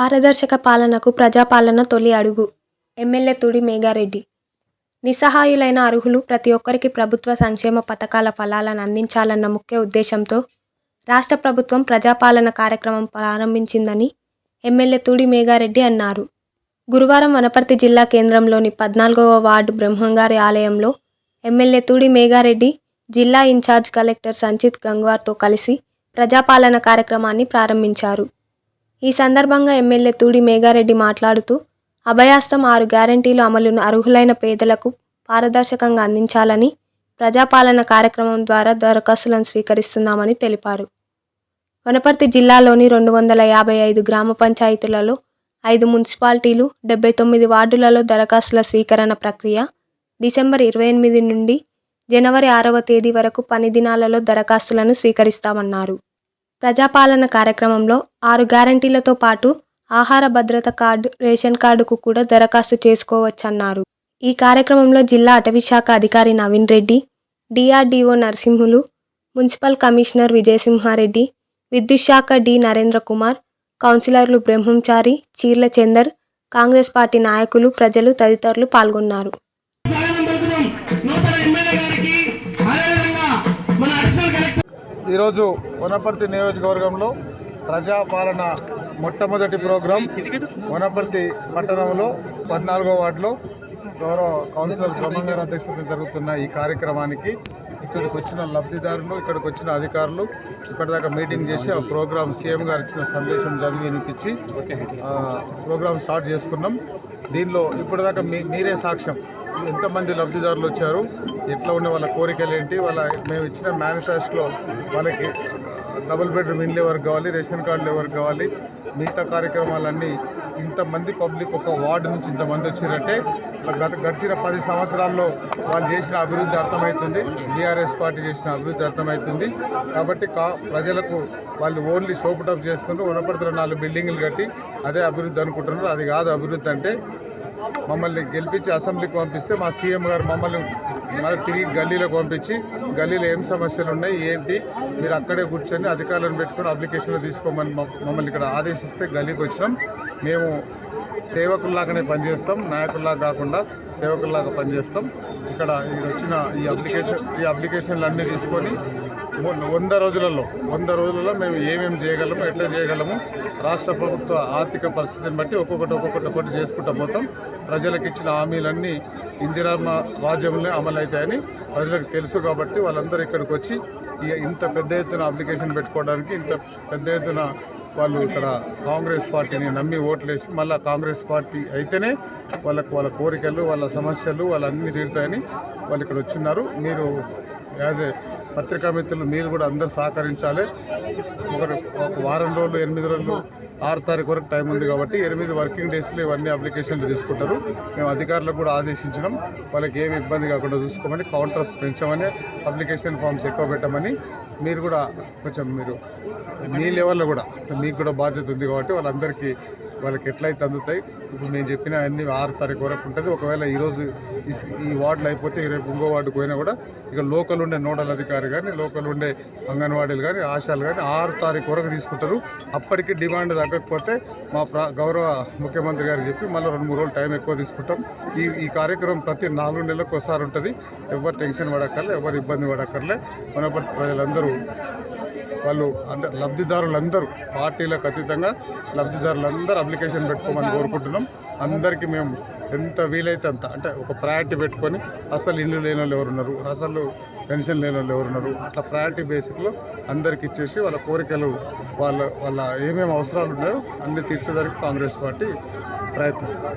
పారదర్శక పాలనకు ప్రజాపాలన తొలి అడుగు. ఎమ్మెల్యే తుడి మేఘారెడ్డి. నిస్సహాయులైన అర్హులు ప్రతి ఒక్కరికి ప్రభుత్వ సంక్షేమ పథకాల ఫలాలను అందించాలన్న ముఖ్య ఉద్దేశంతో రాష్ట్ర ప్రభుత్వం ప్రజాపాలన కార్యక్రమం ప్రారంభించిందని ఎమ్మెల్యే తుడి మేఘారెడ్డి అన్నారు. గురువారం వనపర్తి జిల్లా కేంద్రంలోని 14వ వార్డు బ్రహ్మంగారి ఆలయంలో ఎమ్మెల్యే తుడి మేఘారెడ్డి జిల్లా ఇన్ఛార్జ్ కలెక్టర్ సంచిత్ గంగ్వార్తో కలిసి ప్రజాపాలన కార్యక్రమాన్ని ప్రారంభించారు. ఈ సందర్భంగా ఎమ్మెల్యే తుడి మేఘారెడ్డి మాట్లాడుతూ అభయాస్తం 6 గ్యారంటీలు అమలును అర్హులైన పేదలకు పారదర్శకంగా అందించాలని ప్రజాపాలన కార్యక్రమం ద్వారా దరఖాస్తులను స్వీకరిస్తున్నామని తెలిపారు. వనపర్తి జిల్లాలోని 255 గ్రామ పంచాయతీలలో 5 మున్సిపాలిటీలు 79 వార్డులలో దరఖాస్తుల స్వీకరణ ప్రక్రియ డిసెంబర్ 28 నుండి జనవరి 6వ తేదీ వరకు పని దినాలలో దరఖాస్తులను స్వీకరిస్తామన్నారు. ప్రజాపాలన కార్యక్రమంలో 6 గ్యారంటీలతో పాటు ఆహార భద్రత కార్డు, రేషన్ కార్డుకు కూడా దరఖాస్తు చేసుకోవచ్చన్నారు. ఈ కార్యక్రమంలో జిల్లా అటవీశాఖ అధికారి Naveen Reddy, DRDO Narasimhulu, municipal commissioner Vijaya Simha Reddy, విద్యుత్ శాఖ డి నరేంద్ర కుమార్, కౌన్సిలర్లు బ్రహ్మంచారి, చీర్ల చందర్, కాంగ్రెస్ పార్టీ నాయకులు, ప్రజలు తదితరులు పాల్గొన్నారు. ఈరోజు వనపర్తి నియోజకవర్గంలో ప్రజాపాలన మొట్టమొదటి ప్రోగ్రాం వనపర్తి పట్టణంలో 14వ వార్డులో గౌరవ కౌన్సిలర్ బ్రహ్మంగారి అధ్యక్షతన జరుగుతున్న ఈ కార్యక్రమానికి ఇక్కడికి వచ్చిన లబ్ధిదారులు, ఇక్కడికి వచ్చిన అధికారులు ఇప్పటిదాకా మీటింగ్ చేసి ఆ ప్రోగ్రాం సీఎం గారు ఇచ్చిన సందేశం చదివి వినిపించి ప్రోగ్రాం స్టార్ట్ చేసుకున్నాం. దీనిలో ఇప్పటిదాకా మీరే సాక్ష్యం, ఎంతమంది లబ్ధిదారులు వచ్చారు, ఎట్లా ఉన్న వాళ్ళ కోరికలు ఏంటి, మేము ఇచ్చిన మేనిఫెస్టోలో వాళ్ళకి డబుల్ బెడ్రూమ్ ఇండ్లు ఎవరికి కావాలి, రేషన్ కార్డులు ఎవరికి కావాలి, మిగతా కార్యక్రమాలన్నీ ఇంతమంది పబ్లిక్ ఒక వార్డు నుంచి ఇంతమంది వచ్చారంటే గడిచిన 10 సంవత్సరాల్లో వాళ్ళు చేసిన అభివృద్ధి అర్థమవుతుంది, బీఆర్ఎస్ పార్టీ చేసిన అభివృద్ధి అర్థమవుతుంది. కాబట్టి ప్రజలకు వాళ్ళు ఓన్లీ సోపుటప్ చేస్తున్నారు. వనపర్తిలో 4 బిల్డింగులు కట్టి అదే అభివృద్ధి అనుకుంటున్నారు. అది కాదు అభివృద్ధి అంటే. మమ్మల్ని గెలిపించి అసెంబ్లీకి పంపిస్తే మా సీఎం గారు మమ్మల్ని మళ్ళీ తిరిగి గల్లీలోకి పంపించి గల్లీలో ఏం సమస్యలు ఉన్నాయి ఏంటి మీరు అక్కడే కూర్చొని అధికారులను పెట్టుకుని అప్లికేషన్లు తీసుకోమని మమ్మల్ని ఇక్కడ ఆదేశిస్తే గల్లీకి వచ్చినాం. మేము సేవకుల్లాగానే పనిచేస్తాం, నాయకుల్లాగా కాకుండా సేవకుల్లాగా పనిచేస్తాం. ఇక్కడ వచ్చిన ఈ అప్లికేషన్లు అన్నీ తీసుకొని 100 రోజులలో మేము ఏమేమి చేయగలము, ఎట్లా చేయగలము, రాష్ట్ర ప్రభుత్వ ఆర్థిక పరిస్థితిని బట్టి ఒక్కొక్కటి చేసుకుంటూ పోతాం. ప్రజలకు ఇచ్చిన హామీలన్నీ ఇందిరమ్మ రాజ్యంలో అమలు అవుతాయని ప్రజలకు తెలుసు. కాబట్టి వాళ్ళందరూ ఇక్కడికి వచ్చి ఇంత పెద్ద ఎత్తున అప్లికేషన్ పెట్టుకోవడానికి, ఇంత పెద్ద ఎత్తున వాళ్ళు ఇక్కడ కాంగ్రెస్ పార్టీని నమ్మి ఓట్లేసి మళ్ళీ కాంగ్రెస్ పార్టీ అయితేనే వాళ్ళ కోరికలు, వాళ్ళ సమస్యలు వాళ్ళన్నీ తీరుతాయని వాళ్ళు ఇక్కడ వచ్చిన్నారు. మీరు యాజ్ ఏ పత్రికా మిత్రులు మీరు కూడా అందరూ సహకరించాలి. ఒక వారం రోజులు, 8 రోజులు, 6 తారీఖు వరకు టైం ఉంది కాబట్టి 8 వర్కింగ్ డేస్లో ఇవన్నీ అప్లికేషన్లు తీసుకుంటారు. మేము అధికారులకు కూడా ఆదేశించినాం, వాళ్ళకి ఏమి ఇబ్బంది కాకుండా చూసుకోమని, కౌంటర్స్ పెంచమని, అప్లికేషన్ ఫామ్స్ ఎక్కువ పెట్టమని. మీరు కూడా కొంచెం మీ లెవెల్లో కూడా మీకు కూడా బాధ్యత ఉంది కాబట్టి వాళ్ళకి ఎట్లయితే అందుతాయి. ఇప్పుడు నేను చెప్పిన అన్ని 6 తారీఖు వరకు ఉంటుంది. ఒకవేళ ఈరోజు ఈ వార్డులు అయిపోతే రేపు ఇంకో వార్డుకు పోయినా కూడా ఇక లోకల్ ఉండే నోడల్ అధికారి కానీ, లోకల్ ఉండే అంగన్వాడీలు కానీ, ఆశాలు కానీ 6 తారీఖు వరకు తీసుకుంటారు. అప్పటికి డిమాండ్ తగ్గకపోతే మా గౌరవ ముఖ్యమంత్రి గారు చెప్పి మళ్ళీ 2-3 రోజులు టైం ఎక్కువ తీసుకుంటాం. ఈ కార్యక్రమం ప్రతి 4 నెలలకు ఒకసారి ఉంటుంది. ఎవరు టెన్షన్ పడక్కర్లే, ఎవరు ఇబ్బంది పడక్కర్లే. వనపర్తి ప్రజలందరూ వాళ్ళు అంటే లబ్ధిదారులందరూ పార్టీలకు అతీతంగా లబ్ధిదారులందరూ అప్లికేషన్ పెట్టుకోమని కోరుకుంటున్నాం. అందరికీ మేము ఎంత వీలైతే అంత అంటే ఒక ప్రయారిటీ పెట్టుకొని అసలు ఇల్లు లేని వాళ్ళు ఎవరున్నారు, అసలు పెన్షన్ లేని వాళ్ళు ఎవరున్నారు, అట్లా ప్రయారిటీ బేసిక్లో అందరికి ఇచ్చేసి వాళ్ళ కోరికలు వాళ్ళ ఏమేమి అవసరాలు ఉన్నాయో అన్నీ తీర్చేదానికి కాంగ్రెస్ పార్టీ ప్రయత్నిస్తుంది.